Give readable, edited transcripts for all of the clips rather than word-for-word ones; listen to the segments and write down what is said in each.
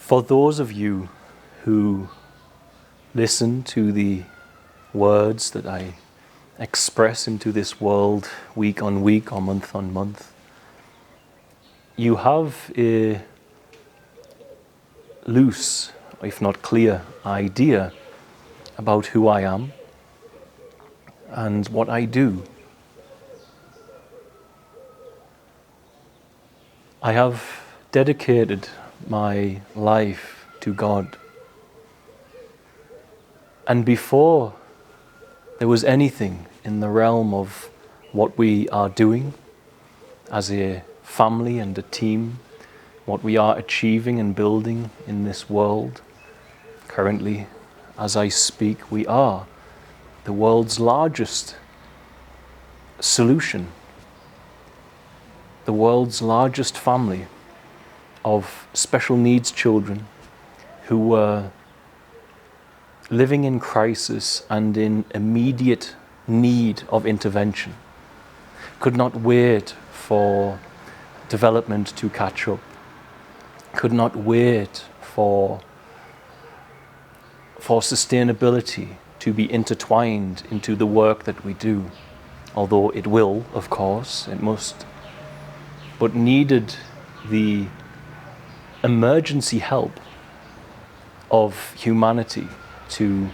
For those of you who listen to the words that I express into this world week on week or month on month, you have a loose, if not clear, idea about who I am and what I do. I have dedicated my life to God. And before there was anything in the realm of what we are doing as a family and a team, what we are achieving and building in this world, currently, as I speak, we are the world's largest solution, the world's largest family of special needs children who were living in crisis and in immediate need of intervention, could not wait for development to catch up, could not wait for sustainability to be intertwined into the work that we do, although it will, of course, it must, but needed the emergency help of humanity to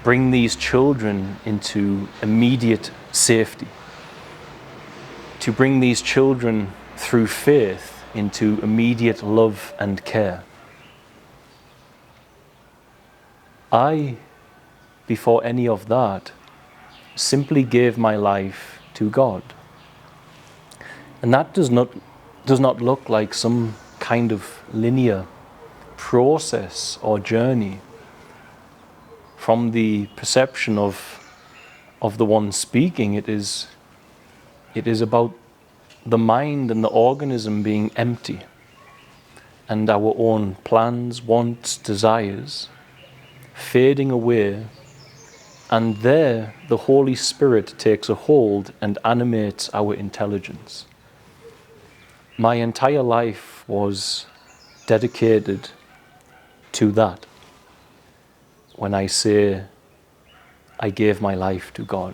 bring these children into immediate safety, to bring these children through faith into immediate love and care. I, before any of that, simply gave my life to God. And that does not look like some kind of linear process or journey from the perception of the one speaking. It is about the mind and the organism being empty, and our own plans, wants, desires fading away, and there the Holy Spirit takes a hold and animates our intelligence. My entire life was dedicated to that. When I say I gave my life to God.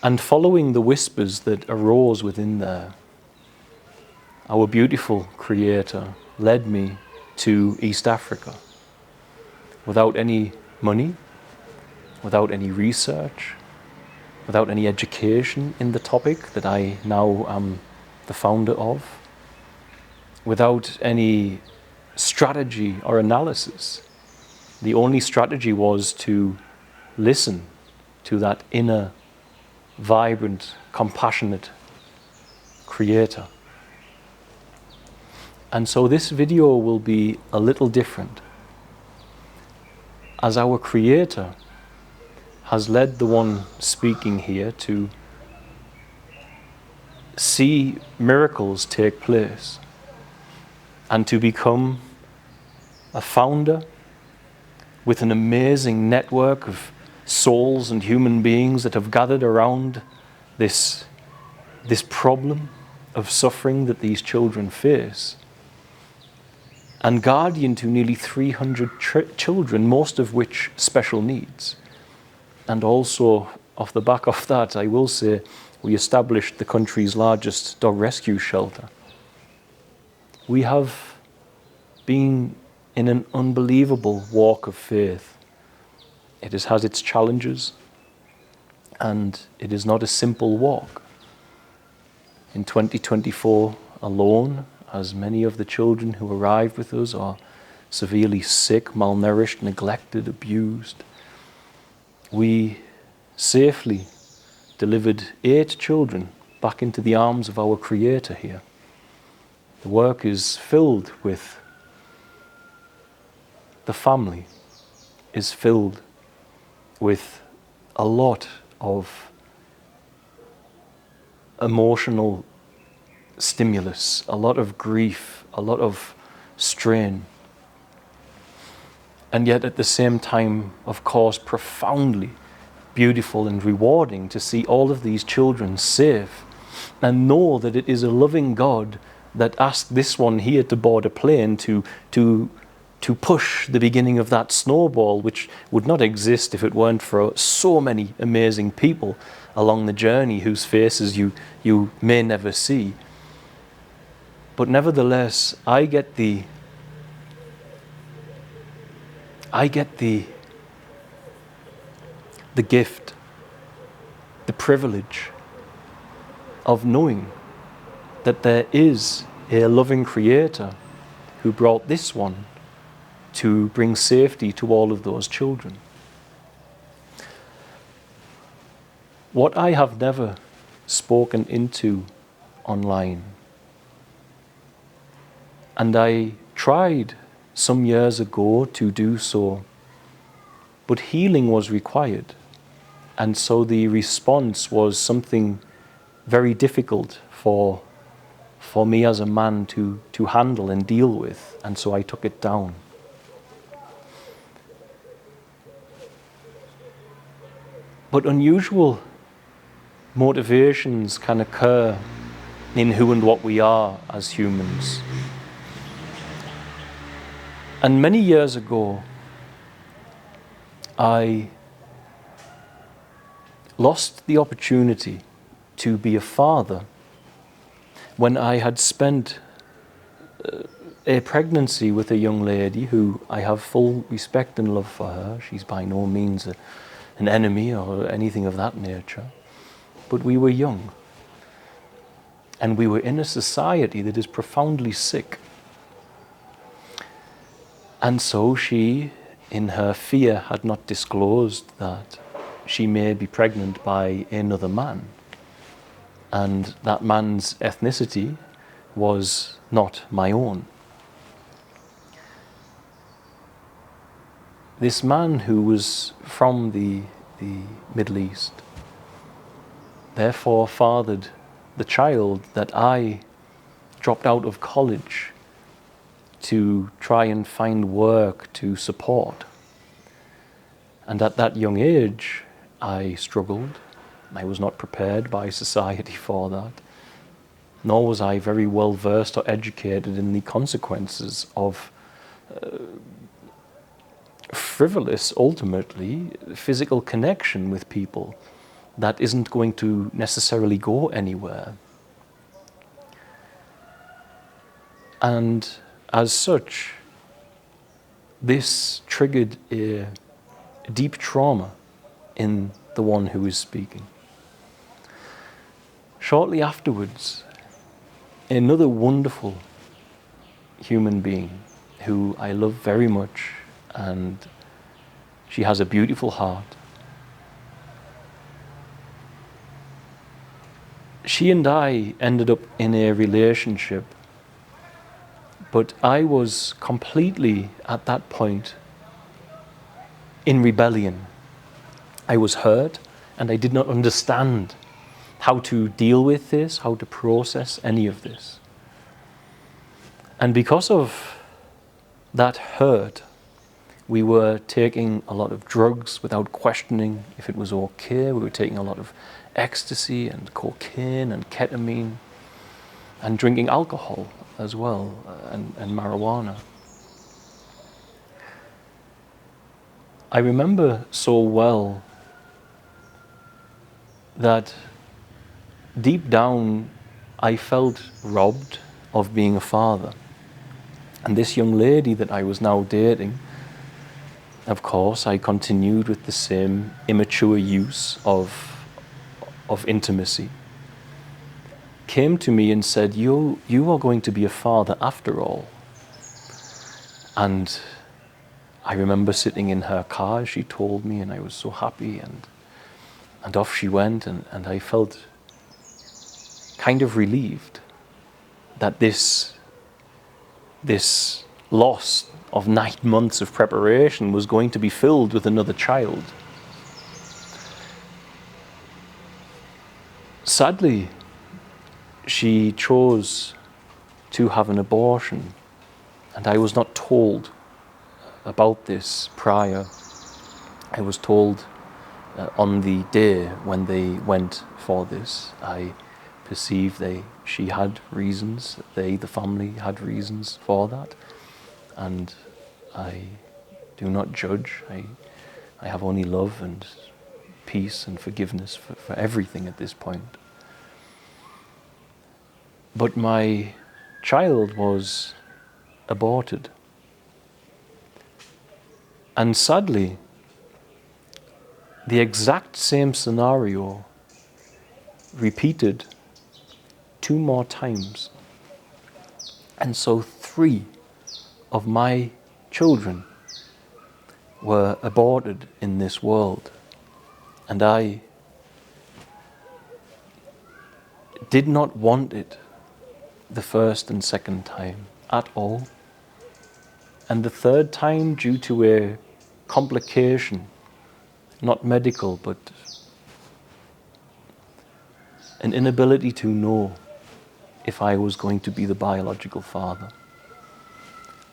And following the whispers that arose within there, our beautiful Creator led me to East Africa without any money, without any research, without any education in the topic that I now am the founder of, without any strategy or analysis. The only strategy was to listen to that inner, vibrant, compassionate Creator. And so this video will be a little different, as our Creator has led the one speaking here to see miracles take place and to become a founder with an amazing network of souls and human beings that have gathered around this problem of suffering that these children face, and guardian to nearly 300 children, most of which special needs. And also, off the back of that, I will say, we established the country's largest dog rescue shelter. We have been in an unbelievable walk of faith. It has had its challenges, and it is not a simple walk. In 2024 alone, as many of the children who arrived with us are severely sick, malnourished, neglected, abused, we safely delivered 8 children back into the arms of our Creator here. The work is filled with, the family is filled with a lot of emotional stimulus, a lot of grief, a lot of strain. And yet at the same time, of course, profoundly beautiful and rewarding to see all of these children safe and know that it is a loving God that asked this one here to board a plane to push the beginning of that snowball, which would not exist if it weren't for so many amazing people along the journey whose faces you may never see. But nevertheless, I get the gift, the privilege of knowing that there is a loving Creator who brought this one to bring safety to all of those children. What I have never spoken into online, and I tried some years ago to do so, but healing was required, and so the response was something very difficult for me as a man to handle and deal with, and so I took it down. But unusual motivations can occur in who and what we are as humans. And many years ago, I lost the opportunity to be a father when I had spent a pregnancy with a young lady who I have full respect and love for her. She's by no means an enemy or anything of that nature. But we were young. And we were in a society that is profoundly sick. And so she, in her fear, had not disclosed that she may be pregnant by another man. And that man's ethnicity was not my own. This man, who was from the Middle East, therefore fathered the child that I dropped out of college to try and find work to support. And at that young age, I struggled. I was not prepared by society for that, nor was I very well versed or educated in the consequences of frivolous, ultimately, physical connection with people that isn't going to necessarily go anywhere. And as such, this triggered a deep trauma in the one who is speaking. Shortly afterwards, another wonderful human being who I love very much, and she has a beautiful heart. She and I ended up in a relationship, but I was completely, at that point, in rebellion. I was hurt, and I did not understand how to deal with this, how to process any of this. And because of that hurt, we were taking a lot of drugs without questioning if it was okay. We were taking a lot of ecstasy and cocaine and ketamine, and drinking alcohol as well, and marijuana. I remember so well that deep down I felt robbed of being a father. And this young lady that I was now dating, of course, I continued with the same immature use of intimacy, came to me and said, you are going to be a father after all. And I remember sitting in her car as she told me, and I was so happy, and off she went, and I felt kind of relieved that this loss of 9 months of preparation was going to be filled with another child. Sadly, she chose to have an abortion, and I was not told about this prior. I was told on the day when they went for this. I perceive they she had reasons, the family had reasons for that, and I do not judge. I have only love and peace and forgiveness for everything at this point. But my child was aborted. And sadly, the exact same scenario repeated 2 more times. And so 3 of my children were aborted in this world. And I did not want it the first and second time at all. And the third time, due to a complication, not medical, but an inability to know if I was going to be the biological father.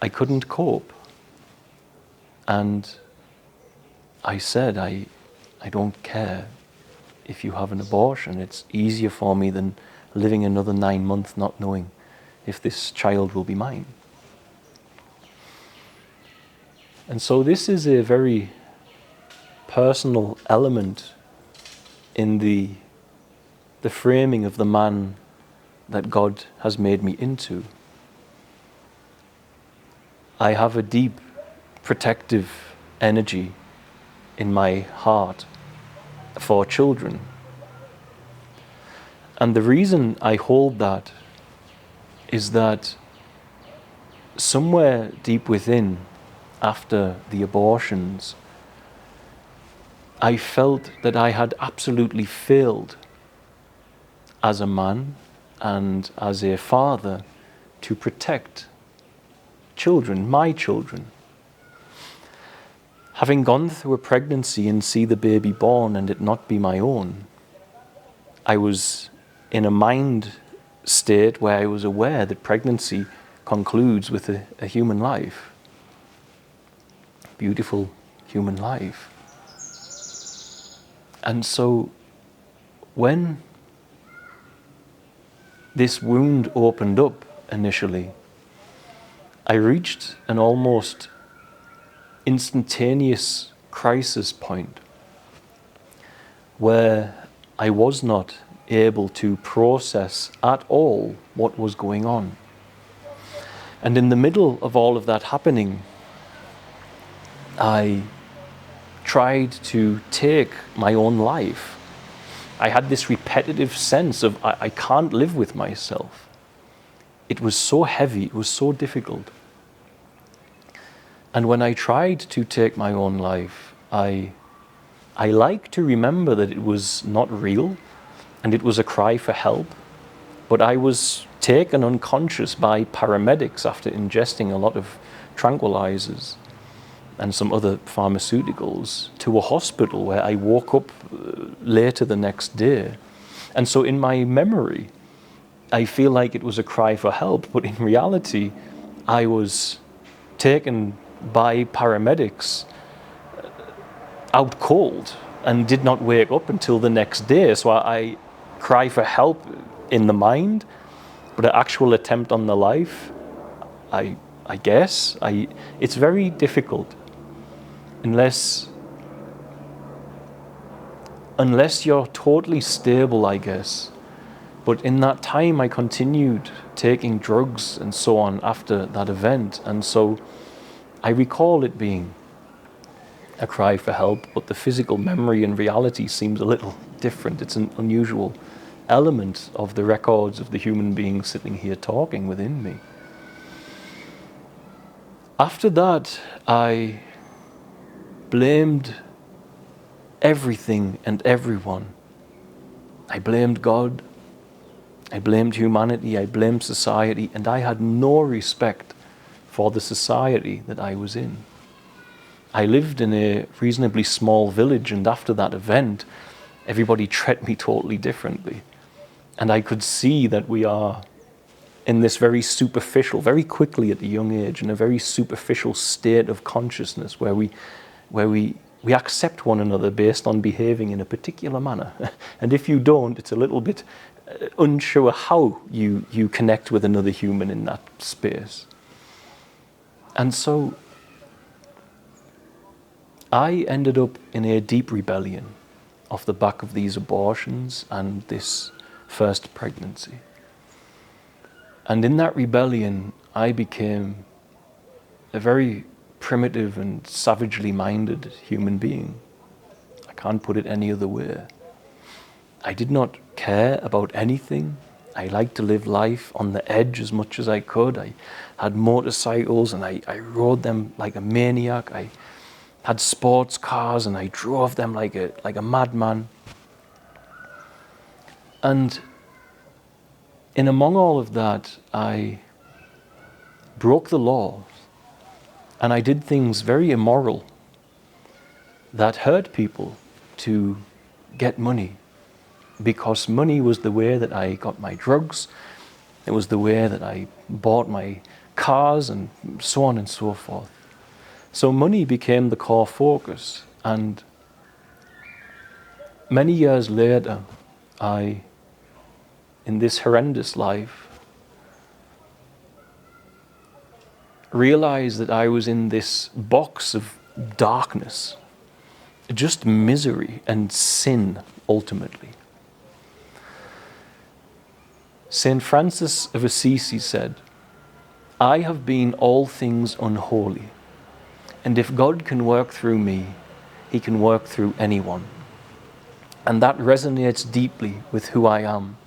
I couldn't cope. And I said, I don't care if you have an abortion. It's easier for me than living another 9 months not knowing if this child will be mine. And so this is a very personal element in the framing of the man that God has made me into. I have a deep protective energy in my heart for children. And the reason I hold that is that somewhere deep within, after the abortions, I felt that I had absolutely failed as a man and as a father to protect children, my children. Having gone through a pregnancy and see the baby born and it not be my own, I was in a mind state where I was aware that pregnancy concludes with a human life. Beautiful human life. And so when this wound opened up initially, I reached an almost instantaneous crisis point where I was not able to process at all what was going on. And in the middle of all of that happening, I tried to take my own life. I had this repetitive sense of I can't live with myself. It was so heavy, it was so difficult. And when I tried to take my own life, I like to remember that it was not real and it was a cry for help, but I was taken unconscious by paramedics after ingesting a lot of tranquilizers and some other pharmaceuticals to a hospital where I woke up later the next day. And so in my memory, I feel like it was a cry for help, but in reality, I was taken by paramedics out cold and did not wake up until the next day. So I cry for help in the mind, but an actual attempt on the life, I guess, it's very difficult unless you're totally stable, I guess. But in that time, I continued taking drugs and so on after that event. And so I recall it being a cry for help, but the physical memory and reality seems a little different. It's an unusual element of the records of the human being sitting here talking within me. After that, I blamed everything and everyone. I blamed God, I blamed humanity, I blamed society, and I had no respect for the society that I was in. I lived in a reasonably small village, and after that event, everybody treated me totally differently. And I could see that we are in this very superficial, very quickly at a young age, in a very superficial state of consciousness where we accept one another based on behaving in a particular manner. And if you don't, it's a little bit unsure how you connect with another human in that space. And so I ended up in a deep rebellion off the back of these abortions and this first pregnancy. And in that rebellion, I became a very primitive and savagely minded human being. I can't put it any other way. I did not care about anything. I liked to live life on the edge as much as I could. I had motorcycles and I rode them like a maniac. I had sports cars and I drove them like a madman. And in among all of that, I broke the laws and I did things very immoral that hurt people to get money, because money was the way that I got my drugs. It was the way that I bought my cars and so on and so forth. So money became the core focus, and many years later, in this horrendous life, realized that I was in this box of darkness, just misery and sin ultimately. Saint Francis of Assisi said, "I have been all things unholy, and if God can work through me, he can work through anyone." And that resonates deeply with who I am.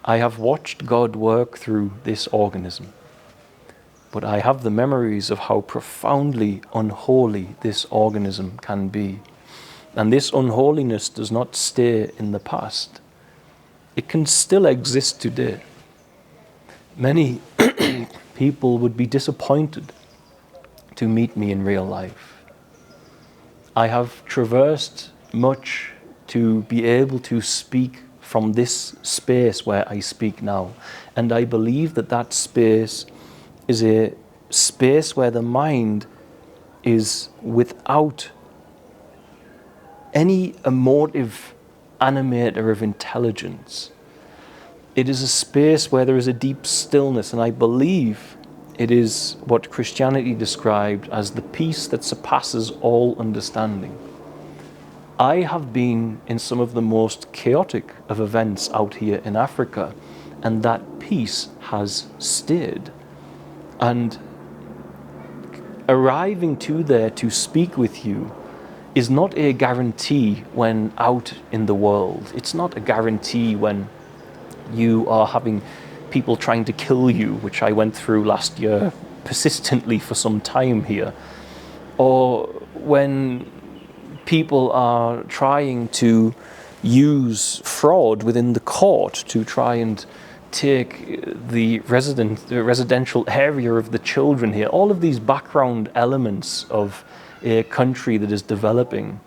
I have watched God work through this organism, but I have the memories of how profoundly unholy this organism can be. And this unholiness does not stay in the past. It can still exist today. Many people would be disappointed to meet me in real life. I have traversed much to be able to speak from this space where I speak now. And I believe that that space is a space where the mind is without any emotive animator of intelligence. It is a space where there is a deep stillness, and I believe it is what Christianity described as the peace that surpasses all understanding. I have been in some of the most chaotic of events out here in Africa, and that peace has stayed. And arriving to there to speak with you is not a guarantee when out in the world. It's not a guarantee when you are having people trying to kill you, which I went through last year persistently for some time here, or when people are trying to use fraud within the court to try and take the residential area of the children here. All of these background elements of a country that is developing,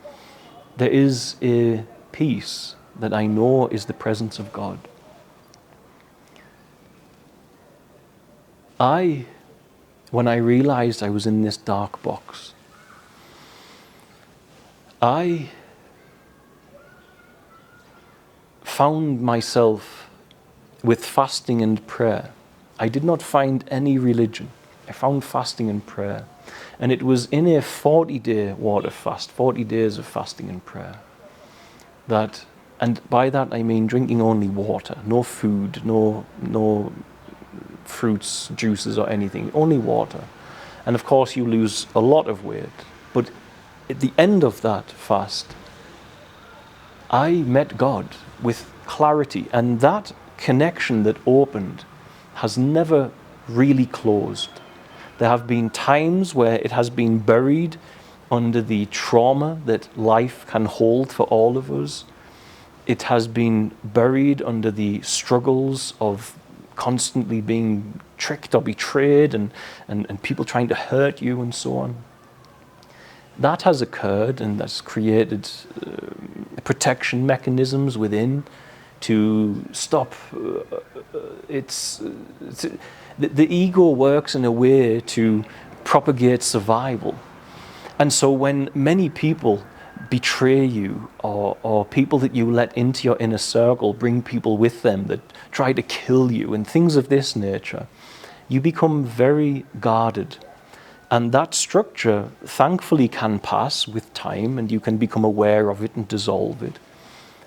there is a peace that I know is the presence of God. When I realized I was in this dark box, I found myself with fasting and prayer. I did not find any religion. I found fasting and prayer. And it was in a 40-day water fast, 40 days of fasting and prayer, and by that I mean drinking only water, no food, no fruits, juices or anything, only water. And of course you lose a lot of weight. But at the end of that fast, I met God with clarity, and that connection that opened has never really closed. There have been times where it has been buried under the trauma that life can hold for all of us. It has been buried under the struggles of constantly being tricked or betrayed and people trying to hurt you and so on. That has occurred, and that's created protection mechanisms within to stop. The ego works in a way to propagate survival. And so when many people betray you, or people that you let into your inner circle bring people with them that try to kill you and things of this nature, you become very guarded. And that structure thankfully can pass with time, and you can become aware of it and dissolve it.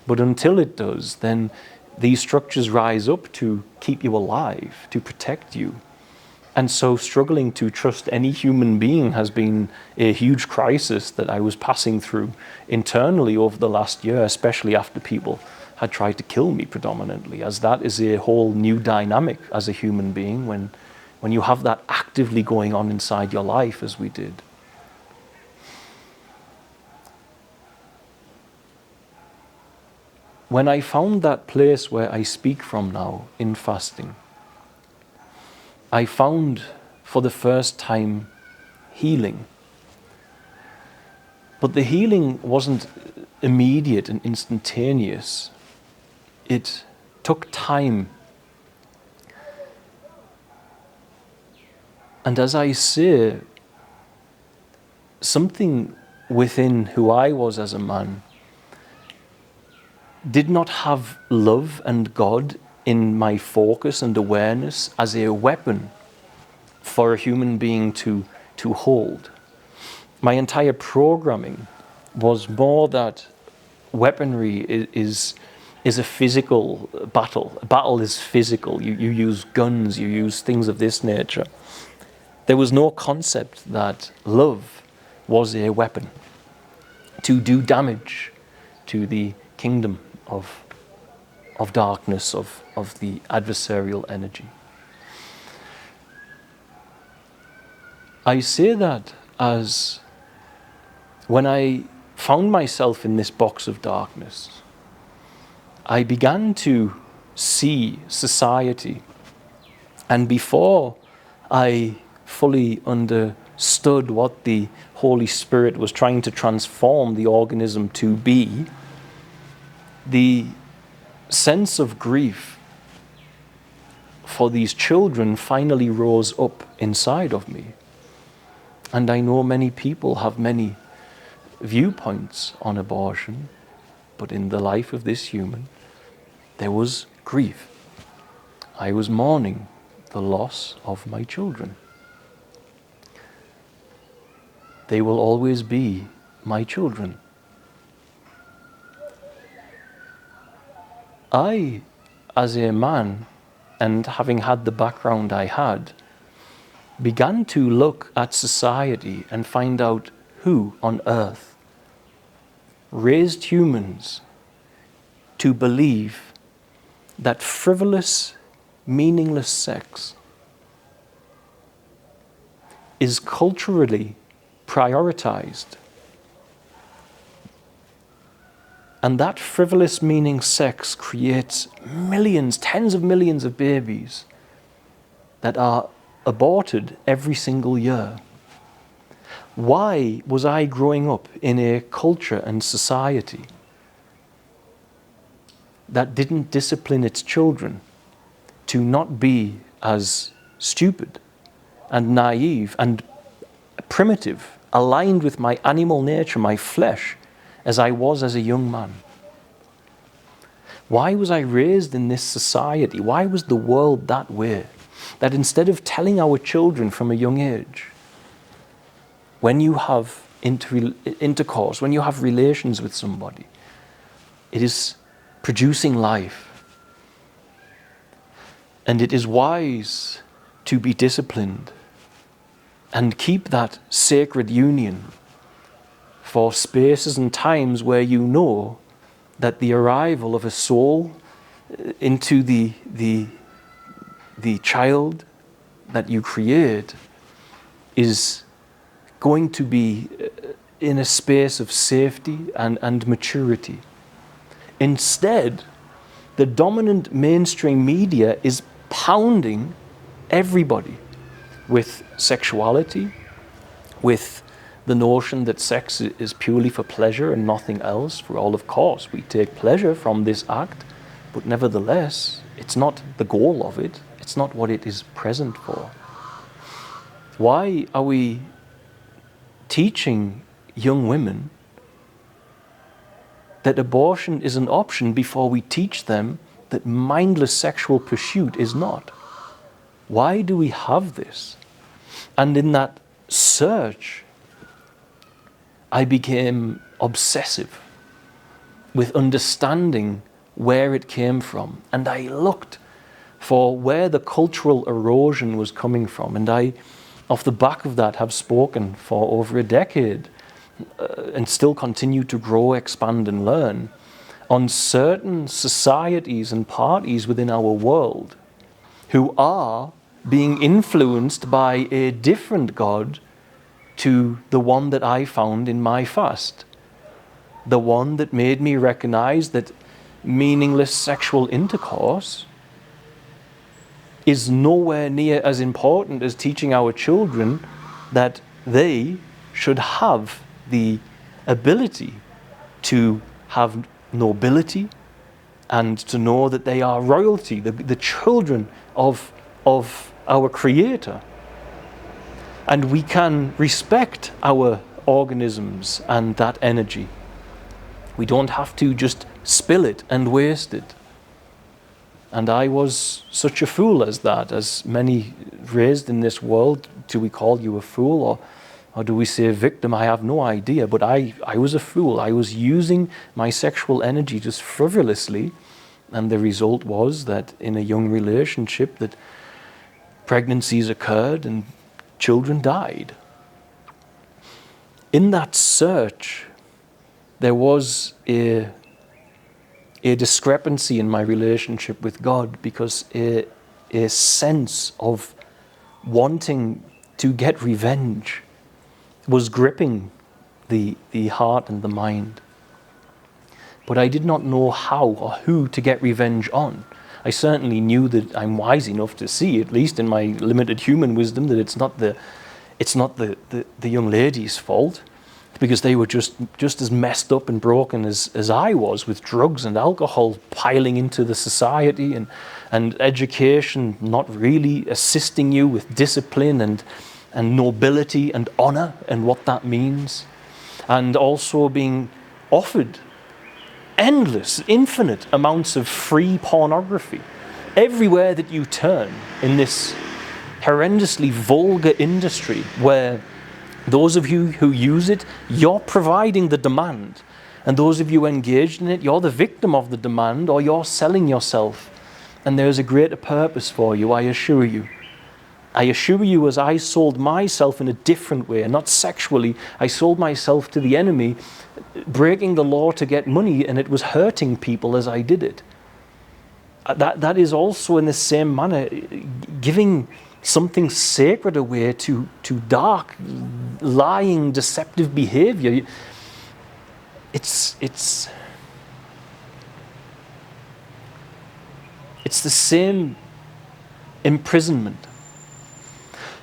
But until it does, then these structures rise up to keep you alive, to protect you. And so struggling to trust any human being has been a huge crisis that I was passing through internally over the last year, especially after people had tried to kill me predominantly, as that is a whole new dynamic as a human being when you have that actively going on inside your life as we did. When I found that place where I speak from now in fasting, I found for the first time healing. But the healing wasn't immediate and instantaneous. It took time. And as I say, something within who I was as a man did not have love and God in my focus and awareness as a weapon for a human being to hold. My entire programming was more that weaponry is a physical battle. A battle is physical. You use guns, you use things of this nature. There was no concept that love was a weapon to do damage to the kingdom of darkness, of the adversarial energy. I say that as when I found myself in this box of darkness, I began to see society. And before I fully understood what the Holy Spirit was trying to transform the organism to be, the sense of grief for these children finally rose up inside of me. And I know many people have many viewpoints on abortion, but in the life of this human, there was grief. I was mourning the loss of my children. They will always be my children. I, as a man, and having had the background I had, began to look at society and find out who on earth raised humans to believe that frivolous, meaningless sex is culturally prioritized. And that frivolous meaning sex creates millions, tens of millions of babies that are aborted every single year. Why was I growing up in a culture and society that didn't discipline its children to not be as stupid and naive and primitive, aligned with my animal nature, my flesh, as I was as a young man? Why was I raised in this society? Why was the world that way? That instead of telling our children from a young age, when you have intercourse, when you have relations with somebody, it is producing life. And it is wise to be disciplined and keep that sacred union for spaces and times where you know that the arrival of a soul into the child that you create is going to be in a space of safety and maturity. Instead, the dominant mainstream media is pounding everybody with sexuality, with the notion that sex is purely for pleasure and nothing else. For all, of course, we take pleasure from this act, but nevertheless, it's not the goal of it. It's not what it is present for. Why are we teaching young women that abortion is an option before we teach them that mindless sexual pursuit is not? Why do we have this? And in that search, I became obsessive with understanding where it came from. And I looked for where the cultural erosion was coming from. And I, off the back of that, have spoken for over a decade and still continue to grow, expand, and learn on certain societies and parties within our world who are being influenced by a different God to the one that I found in my fast. The one that made me recognize that meaningless sexual intercourse is nowhere near as important as teaching our children that they should have the ability to have nobility and to know that they are royalty, the children of our Creator. And we can respect our organisms and that energy. We don't have to just spill it and waste it. And I was such a fool as that, as many raised in this world. Do we call you a fool or do we say victim? I have no idea, but I was a fool. I was using my sexual energy just frivolously, and the result was that in a young relationship that pregnancies occurred and children died. In that search, there was a discrepancy in my relationship with God, because a sense of wanting to get revenge was gripping the heart and the mind. But I did not know how or who to get revenge on. I certainly knew that I'm wise enough to see, at least in my limited human wisdom, that it's not the young lady's fault, because they were just as messed up and broken as I was, with drugs and alcohol piling into the society, and education not really assisting you with discipline and nobility and honor and what that means, and also being offered endless, infinite amounts of free pornography everywhere that you turn in this horrendously vulgar industry, where those of you who use it, you're providing the demand, and those of you engaged in it, you're the victim of the demand, or you're selling yourself. And there's a greater purpose for you, I assure you. I assure you, as I sold myself in a different way, not sexually, I sold myself to the enemy, breaking the law to get money, and it was hurting people as I did it. That is also in the same manner, giving something sacred away to dark, lying, deceptive behavior. It's the same imprisonment.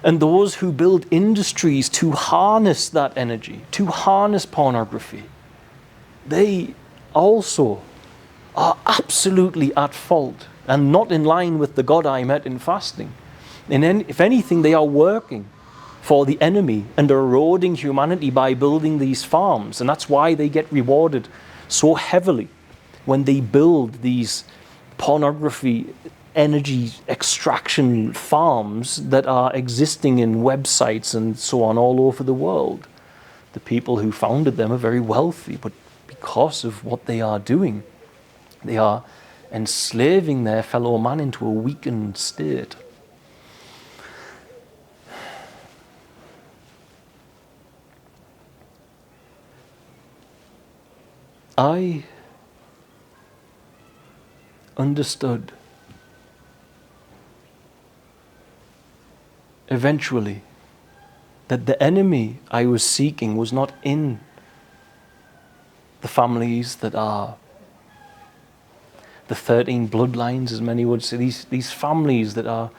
And those who build industries to harness that energy, to harness pornography, they also are absolutely at fault and not in line with the God I met in fasting. And if anything, they are working for the enemy and eroding humanity by building these farms. And that's why they get rewarded so heavily when they build these pornography energy extraction farms that are existing in websites and so on all over the world. The people who founded them are very wealthy, but because of what they are doing, they are enslaving their fellow man into a weakened state. I understood eventually that the enemy I was seeking was not in the families that are the 13 bloodlines, as many would say, these families that are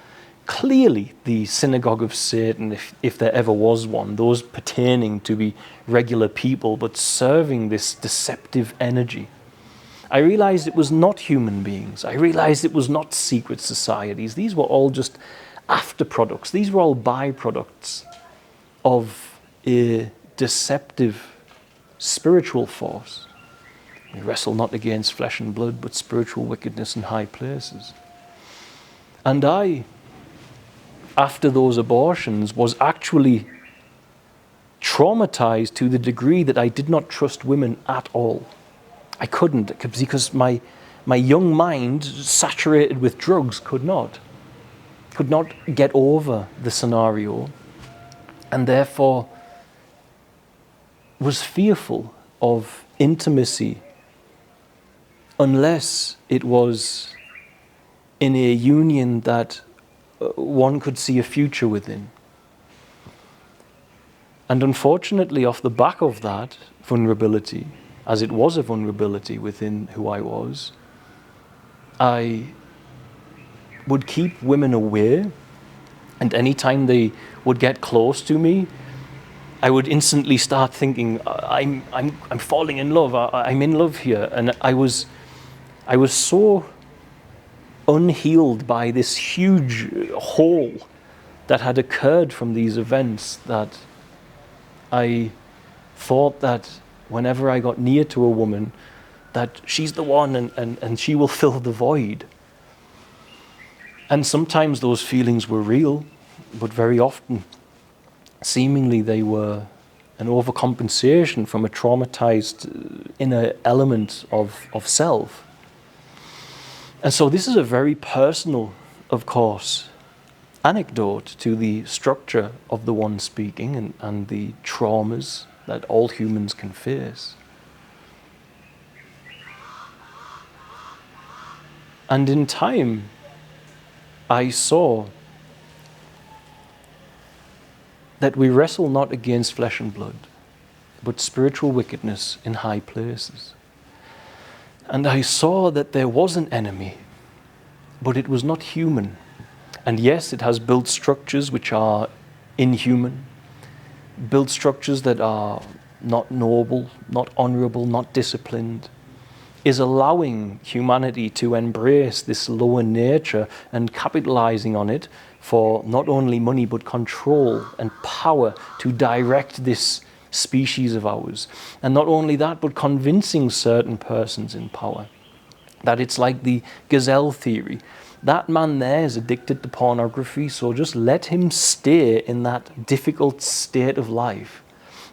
clearly the synagogue of Satan, if there ever was one, those pertaining to be regular people, but serving this deceptive energy. I realized it was not human beings. I realized it was not secret societies. These were all just after products. These were all byproducts of a deceptive spiritual force We wrestle not against flesh and blood, but spiritual wickedness in high places. And I, after those abortions, was actually traumatized to the degree that I did not trust women at all. I couldn't, because my young mind, saturated with drugs, could not get over the scenario, and therefore was fearful of intimacy unless it was in a union that one could see a future within. And unfortunately, off the back of that vulnerability, as it was a vulnerability within who I was, I would keep women away, and anytime they would get close to me, I would instantly start thinking, I'm falling in love, I'm in love here. And I was so unhealed by this huge hole that had occurred from these events that I thought that whenever I got near to a woman, that she's the one and she will fill the void. And sometimes those feelings were real, but very often, seemingly they were an overcompensation from a traumatized inner element of self. And so this is a very personal, of course, anecdote to the structure of the one speaking and the traumas that all humans can face. And in time, I saw that we wrestle not against flesh and blood, but spiritual wickedness in high places. And I saw that there was an enemy, but it was not human. And yes, it has built structures which are inhuman, built structures that are not noble, not honorable, not disciplined, is allowing humanity to embrace this lower nature and capitalizing on it for not only money but control and power to direct this species of ours. And not only that, but convincing certain persons in power that it's like the gazelle theory. That man there is addicted to pornography, so just let him stay in that difficult state of life.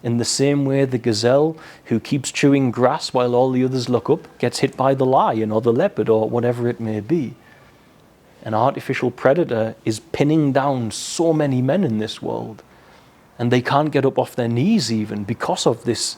In the same way, the gazelle who keeps chewing grass while all the others look up gets hit by the lion or the leopard or whatever it may be. An artificial predator is pinning down so many men in this world, and they can't get up off their knees even because of this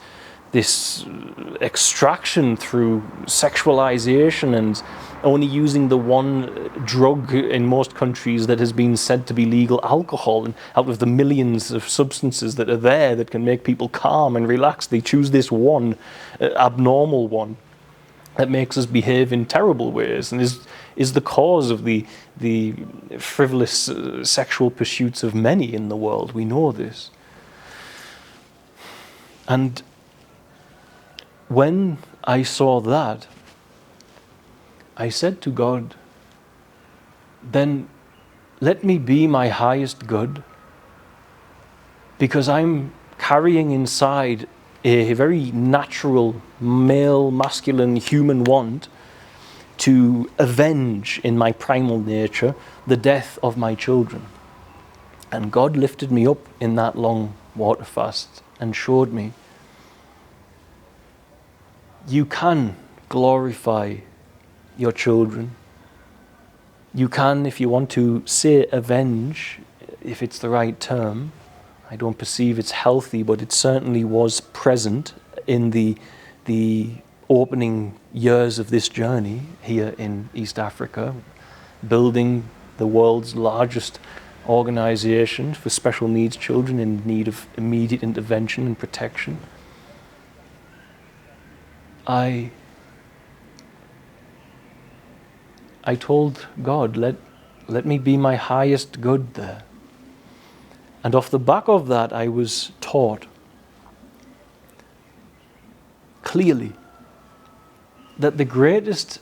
extraction through sexualization and only using the one drug in most countries that has been said to be legal, alcohol, and out of the millions of substances that are there that can make people calm and relax, they choose this one abnormal one that makes us behave in terrible ways and is the cause of the frivolous sexual pursuits of many in the world. We know this. And when I saw that, I said to God, then let me be my highest good, because I'm carrying inside a very natural, male, masculine, human want to avenge in my primal nature the death of my children. And God lifted me up in that long water fast and showed me, you can glorify your children. You can, if you want to say avenge, if it's the right term. I don't perceive it's healthy, but it certainly was present in the opening years of this journey here in East Africa, building the world's largest organization for special needs children in need of immediate intervention and protection. I told God, let me be my highest good there. And off the back of that, I was taught clearly that the greatest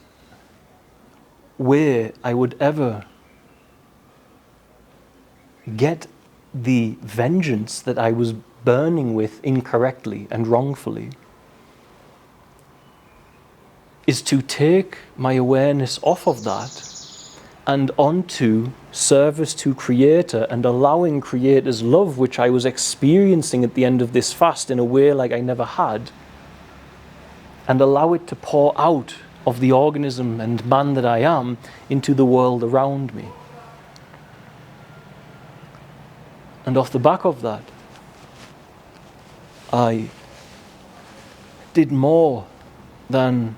way I would ever get the vengeance that I was burning with incorrectly and wrongfully is to take my awareness off of that and onto service to Creator and allowing Creator's love, which I was experiencing at the end of this fast in a way like I never had, and allow it to pour out of the organism and man that I am into the world around me. And off the back of that, I did more than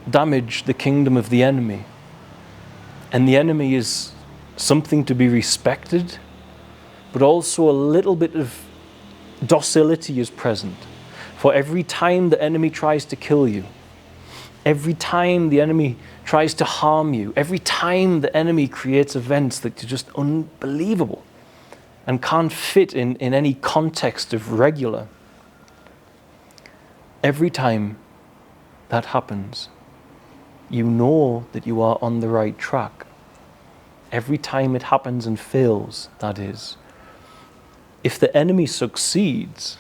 damage the kingdom of the enemy. And the enemy is something to be respected, but also a little bit of docility is present. For every time the enemy tries to kill you, every time the enemy tries to harm you, every time the enemy creates events that are just unbelievable and can't fit in any context of regular, every time that happens, you know that you are on the right track. Every time it happens and fails, that is. If the enemy succeeds,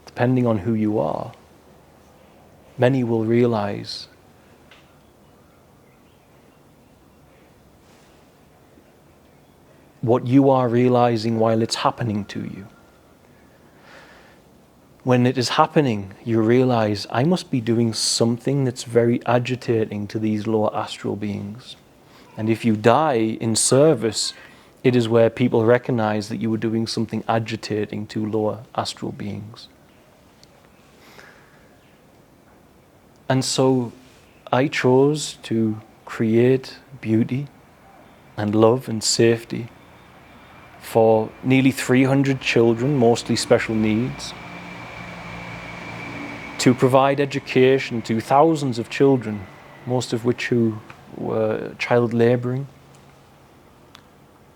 depending on who you are, many will realize what you are realizing while it's happening to you. When it is happening, you realize, I must be doing something that's very agitating to these lower astral beings. And if you die in service, it is where people recognize that you were doing something agitating to lower astral beings. And so I chose to create beauty and love and safety for nearly 300 children, mostly special needs, to provide education to thousands of children, most of which who were child laboring,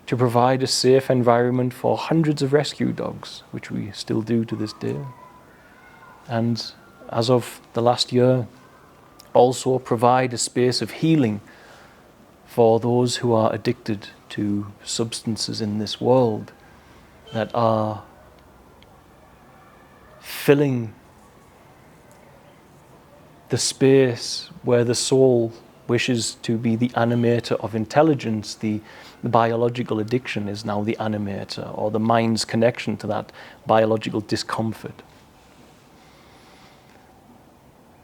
to provide a safe environment for hundreds of rescue dogs, which we still do to this day. And as of the last year, also provide a space of healing for those who are addicted to substances in this world that are filling the space where the soul wishes to be the animator of intelligence. The biological addiction is now the animator, or the mind's connection to that biological discomfort.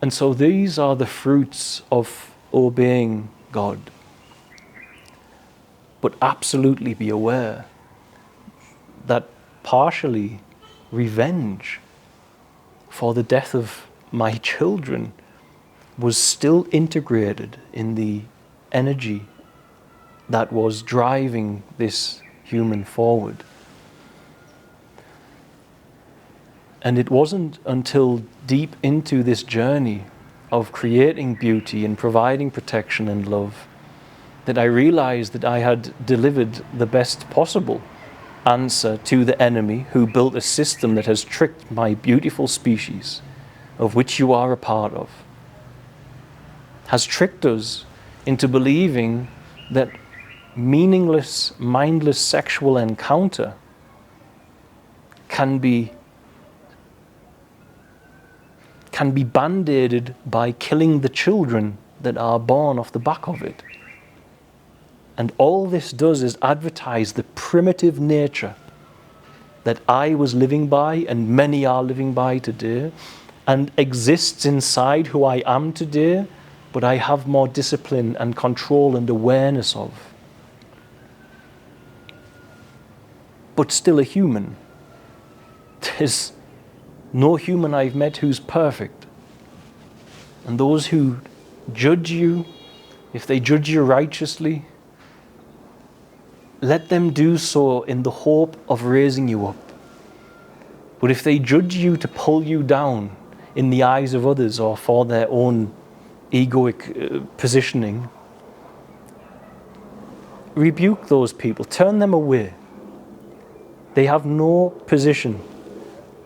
And so these are the fruits of obeying God. But absolutely be aware that partially revenge for the death of my children was still integrated in the energy that was driving this human forward. And it wasn't until deep into this journey of creating beauty and providing protection and love that I realized that I had delivered the best possible answer to the enemy who built a system that has tricked my beautiful species, of which you are a part of, has tricked us into believing that meaningless, mindless sexual encounter can be band-aided by killing the children that are born off the back of it. And all this does is advertise the primitive nature that I was living by and many are living by today, and exists inside who I am today, but I have more discipline and control and awareness of. But still a human. There's no human I've met who's perfect. And those who judge you, if they judge you righteously, let them do so in the hope of raising you up. But if they judge you to pull you down in the eyes of others or for their own egoic positioning, rebuke those people, turn them away. They have no position.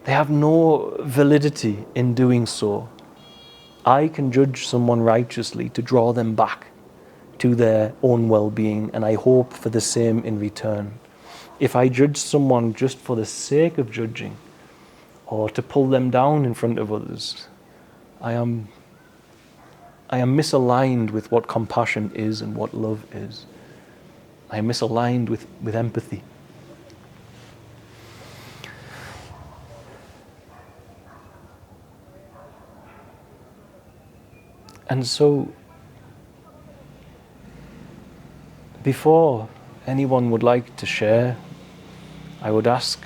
They have no validity in doing so. I can judge someone righteously to draw them back to their own well-being, and I hope for the same in return. If I judge someone just for the sake of judging, or to pull them down in front of others, I am misaligned with what compassion is and what love is. I am misaligned with empathy. And so, before anyone would like to share, I would ask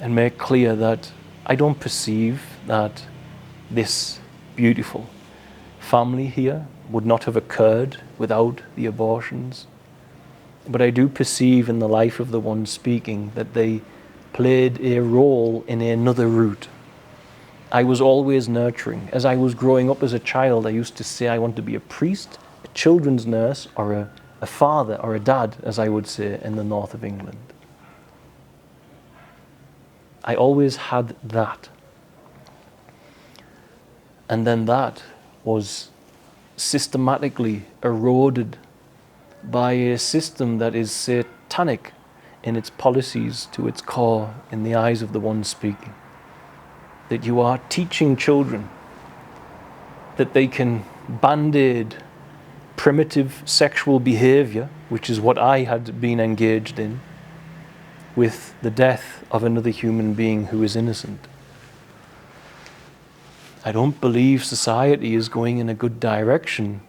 and make clear that I don't perceive that this beautiful family here would not have occurred without the abortions. But I do perceive in the life of the one speaking that they played a role in another route. I was always nurturing. As I was growing up as a child, I used to say I want to be a priest, a children's nurse, or a father or a dad, as I would say in the north of England. I always had that. And then that was systematically eroded by a system that is satanic in its policies to its core in the eyes of the one speaking. That you are teaching children that they can band-aid primitive sexual behavior, which is what I had been engaged in, with the death of another human being who is innocent. I don't believe society is going in a good direction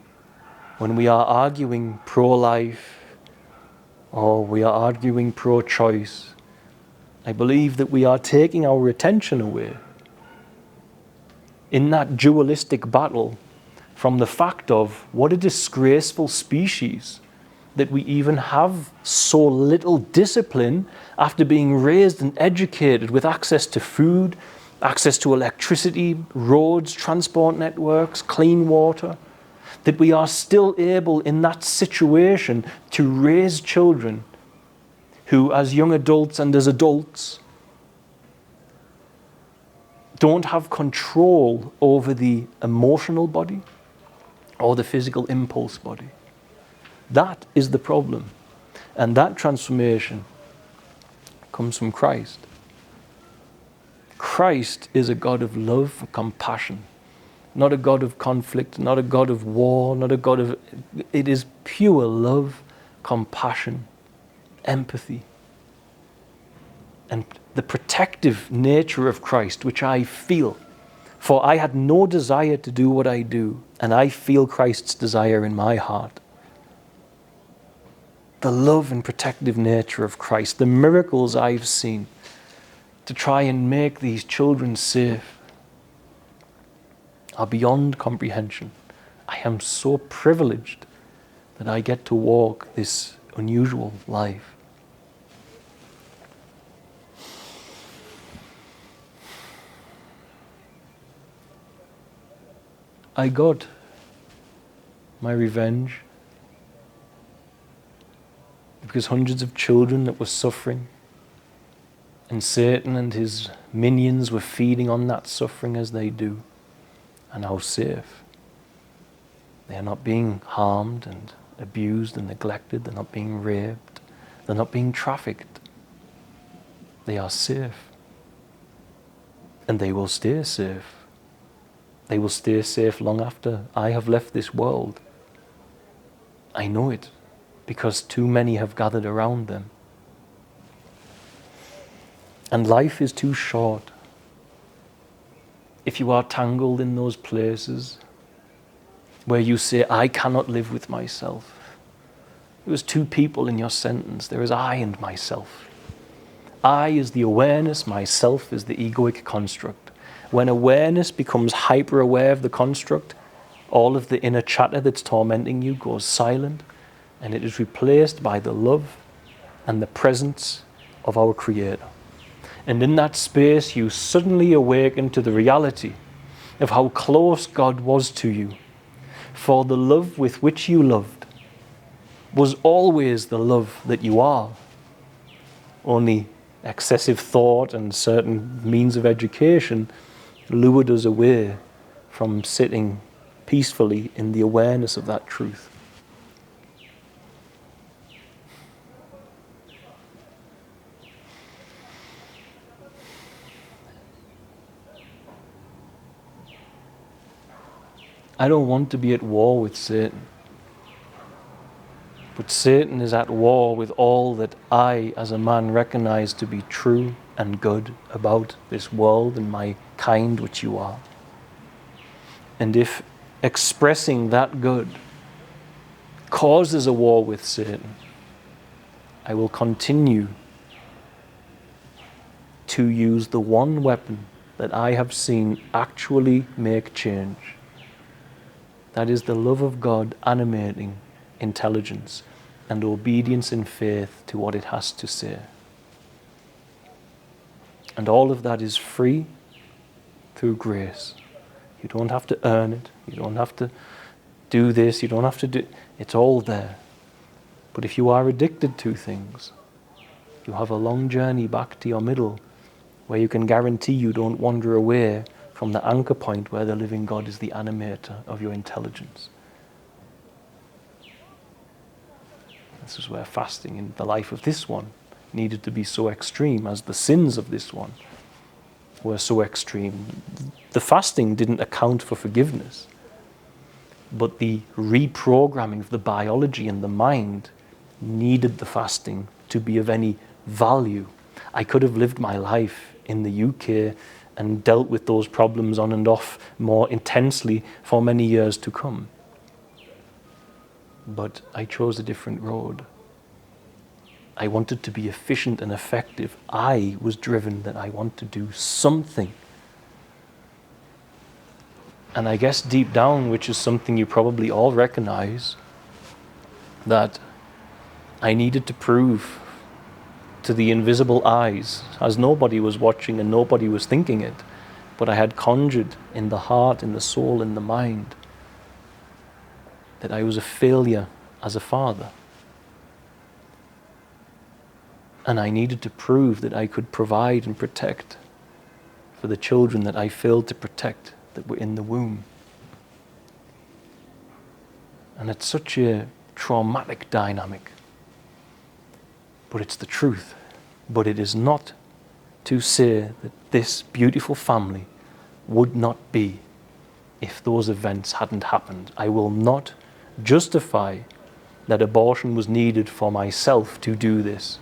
when we are arguing pro-life or we are arguing pro-choice. I believe that we are taking our attention away in that dualistic battle from the fact of what a disgraceful species that we even have so little discipline after being raised and educated with access to food, access to electricity, roads, transport networks, clean water, that we are still able in that situation to raise children who, as young adults and as adults, don't have control over the emotional body or the physical impulse body. That is the problem. And that transformation comes from Christ. Christ is a God of love and compassion, not a God of conflict, not a God of war, not a God of... It is pure love, compassion, empathy, and the protective nature of Christ, which I feel. For I had no desire to do what I do, and I feel Christ's desire in my heart. The love and protective nature of Christ, the miracles I've seen to try and make these children safe are beyond comprehension. I am so privileged that I get to walk this unusual life. I got my revenge because hundreds of children that were suffering, and Satan and his minions were feeding on that suffering as they do, are now safe. They are not being harmed and abused and neglected. They're not being raped. They're not being trafficked. They are safe. And they will stay safe. They will stay safe long after I have left this world. I know it, because too many have gathered around them. And life is too short. If you are tangled in those places where you say, I cannot live with myself. There was two people in your sentence. There is I and myself. I is the awareness, myself is the egoic construct. When awareness becomes hyper-aware of the construct, all of the inner chatter that's tormenting you goes silent, and it is replaced by the love and the presence of our Creator. And in that space, you suddenly awaken to the reality of how close God was to you. For the love with which you loved was always the love that you are. Only excessive thought and certain means of education lured us away from sitting peacefully in the awareness of that truth. I don't want to be at war with Satan. But Satan is at war with all that I, as a man, recognize to be true and good about this world and my kind, which you are. And if expressing that good causes a war with Satan, I will continue to use the one weapon that I have seen actually make change. That is the love of God animating intelligence and obedience in faith to what it has to say. And all of that is free through grace. You don't have to earn it. You don't have to do this. You don't have to do... It's all there. But if you are addicted to things, you have a long journey back to your middle where you can guarantee you don't wander away from the anchor point where the living God is the animator of your intelligence. This is where fasting in the life of this one needed to be so extreme, as the sins of this one were so extreme. The fasting didn't account for forgiveness, but the reprogramming of the biology and the mind needed the fasting to be of any value. I could have lived my life in the UK and dealt with those problems on and off more intensely for many years to come. But I chose a different road. I wanted to be efficient and effective. I was driven that I want to do something. And I guess deep down, which is something you probably all recognize, that I needed to prove to the invisible eyes, as nobody was watching and nobody was thinking it, but I had conjured in the heart, in the soul, in the mind, that I was a failure as a father. And I needed to prove that I could provide and protect for the children that I failed to protect that were in the womb. And it's such a traumatic dynamic. But it's the truth. But it is not to say that this beautiful family would not be if those events hadn't happened. I will not justify that abortion was needed for myself to do this.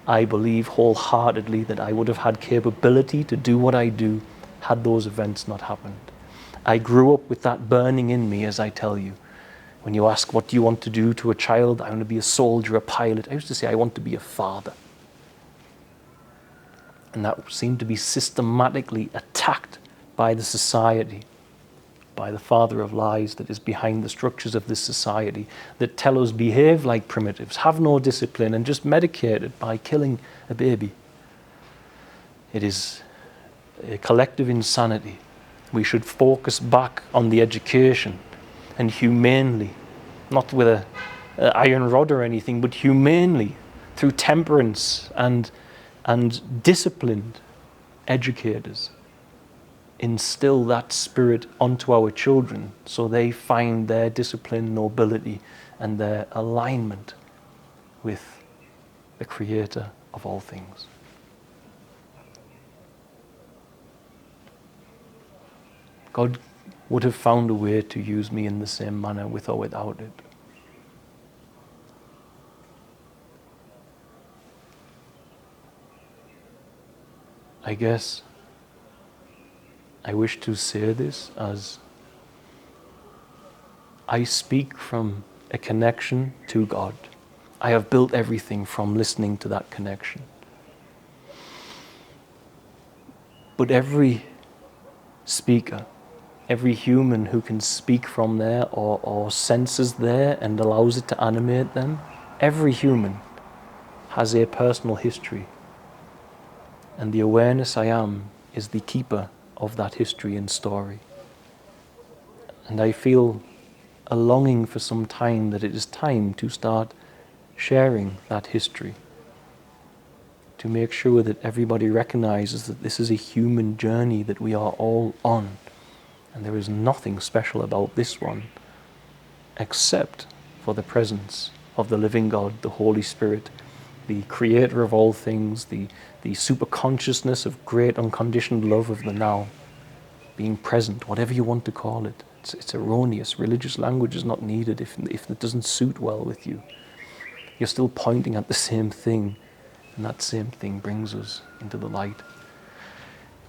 I believe wholeheartedly that I would have had capability to do what I do had those events not happened. I grew up with that burning in me, as I tell you. When you ask, what do you want to do to a child? I want to be a soldier, a pilot. I used to say, I want to be a father. And that seemed to be systematically attacked by the society, by the father of lies that is behind the structures of this society that tell us behave like primitives, have no discipline, and just medicate it by killing a baby. It is a collective insanity. We should focus back on the education and humanely, not with an iron rod or anything, but humanely, through temperance and disciplined educators, instill that spirit onto our children so they find their discipline, nobility, and their alignment with the Creator of all things. God would have found a way to use me in the same manner with or without it. I guess I wish to say this as I speak from a connection to God. I have built everything from listening to that connection. But every speaker, every human who can speak from there or senses there and allows it to animate them, every human has a personal history. And the awareness I am is the keeper of that history and story. And I feel a longing for some time that it is time to start sharing that history, to make sure that everybody recognizes that this is a human journey that we are all on. And there is nothing special about this one except for the presence of the living God, the Holy Spirit, the creator of all things, the super consciousness of great unconditioned love of the now, being present, whatever you want to call it, It's erroneous. Religious language is not needed if it doesn't suit well with you. You're still pointing at the same thing, and that same thing brings us into the light.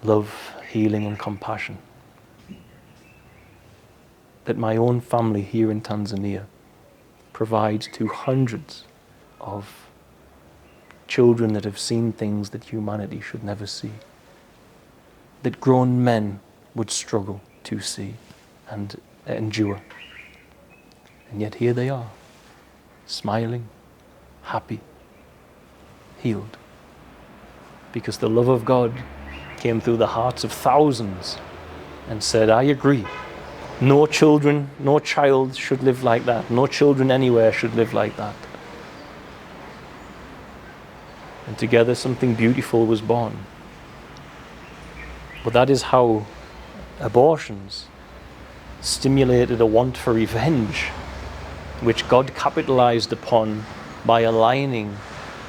Love, healing, and compassion. That my own family here in Tanzania provides to hundreds of children that have seen things that humanity should never see. That grown men would struggle to see and endure. And yet here they are, smiling, happy, healed. Because the love of God came through the hearts of thousands and said, I agree. No children, no child should live like that. No children anywhere should live like that. And together something beautiful was born. But that is how abortions stimulated a want for revenge, which God capitalized upon by aligning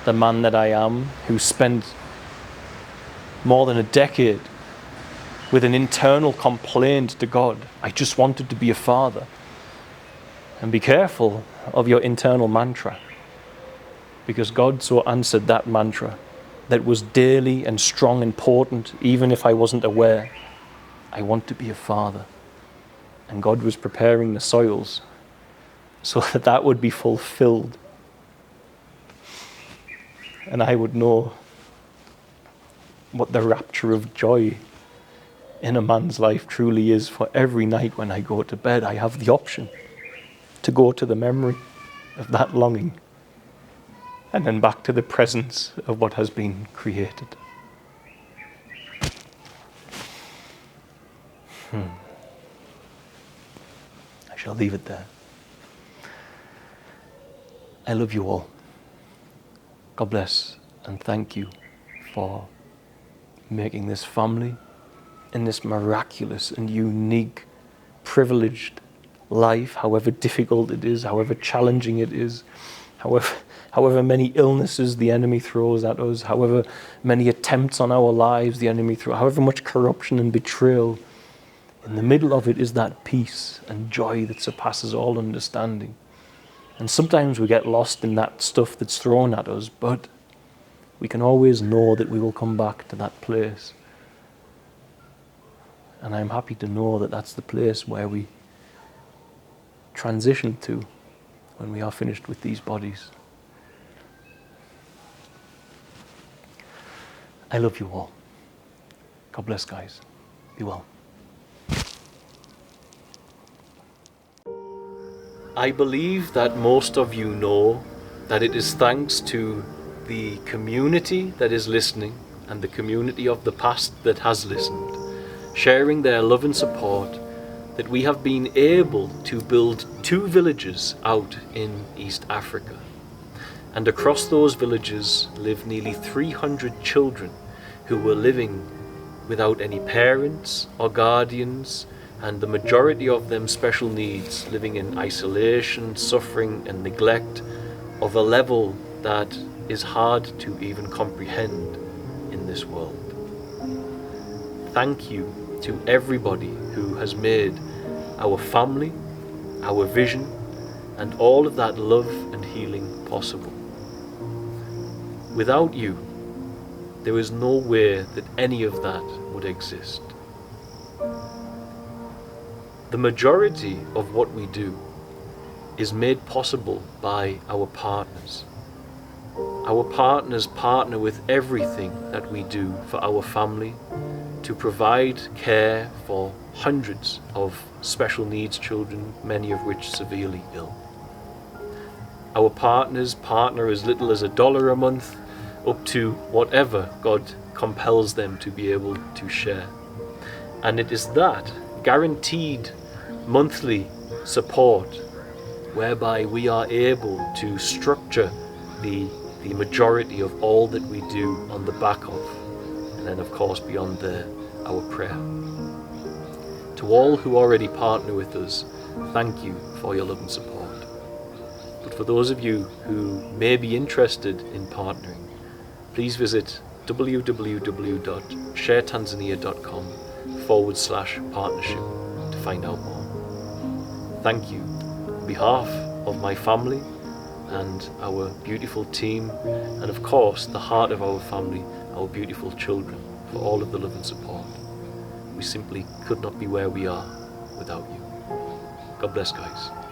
the man that I am, who spent more than a decade with an internal complaint to God. I just wanted to be a father. And be careful of your internal mantra, because God so answered that mantra that was daily and strong and potent, even if I wasn't aware. I want to be a father. And God was preparing the soils so that that would be fulfilled. And I would know what the rapture of joy in a man's life truly is. For every night when I go to bed, I have the option to go to the memory of that longing and then back to the presence of what has been created. I shall leave it there. I love you all. God bless and thank you for making this family in this miraculous and unique, privileged life, however difficult it is, however challenging it is, however many illnesses the enemy throws at us, however many attempts on our lives the enemy throws, however much corruption and betrayal. In the middle of it is that peace and joy that surpasses all understanding. And sometimes we get lost in that stuff that's thrown at us, but we can always know that we will come back to that place. And I'm happy to know that that's the place where we transition to when we are finished with these bodies. I love you all. God bless, guys. Be well. I believe that most of you know that it is thanks to the community that is listening and the community of the past that has listened, sharing their love and support, that we have been able to build 2 villages out in East Africa. And across those villages live nearly 300 children who were living without any parents or guardians, and the majority of them special needs, living in isolation, suffering and neglect of a level that is hard to even comprehend in this world. Thank you to everybody who has made our family, our vision, and all of that love and healing possible. Without you, there is no way that any of that would exist. The majority of what we do is made possible by our partners. Our partners partner with everything that we do for our family to provide care for hundreds of special needs children, many of which severely ill. Our partners partner as little as $1 a month, up to whatever God compels them to be able to share. And it is that guaranteed monthly support whereby we are able to structure the majority of all that we do on the back of, and then of course beyond there, our prayer. To all who already partner with us, thank you for your love and support. But for those of you who may be interested in partnering, please visit www.sharetanzania.com/partnership to find out more. thank you on behalf of my family and our beautiful team, and of course the heart of our family, our beautiful children, for all of the love and support. We simply could not be where we are without you. God bless, guys.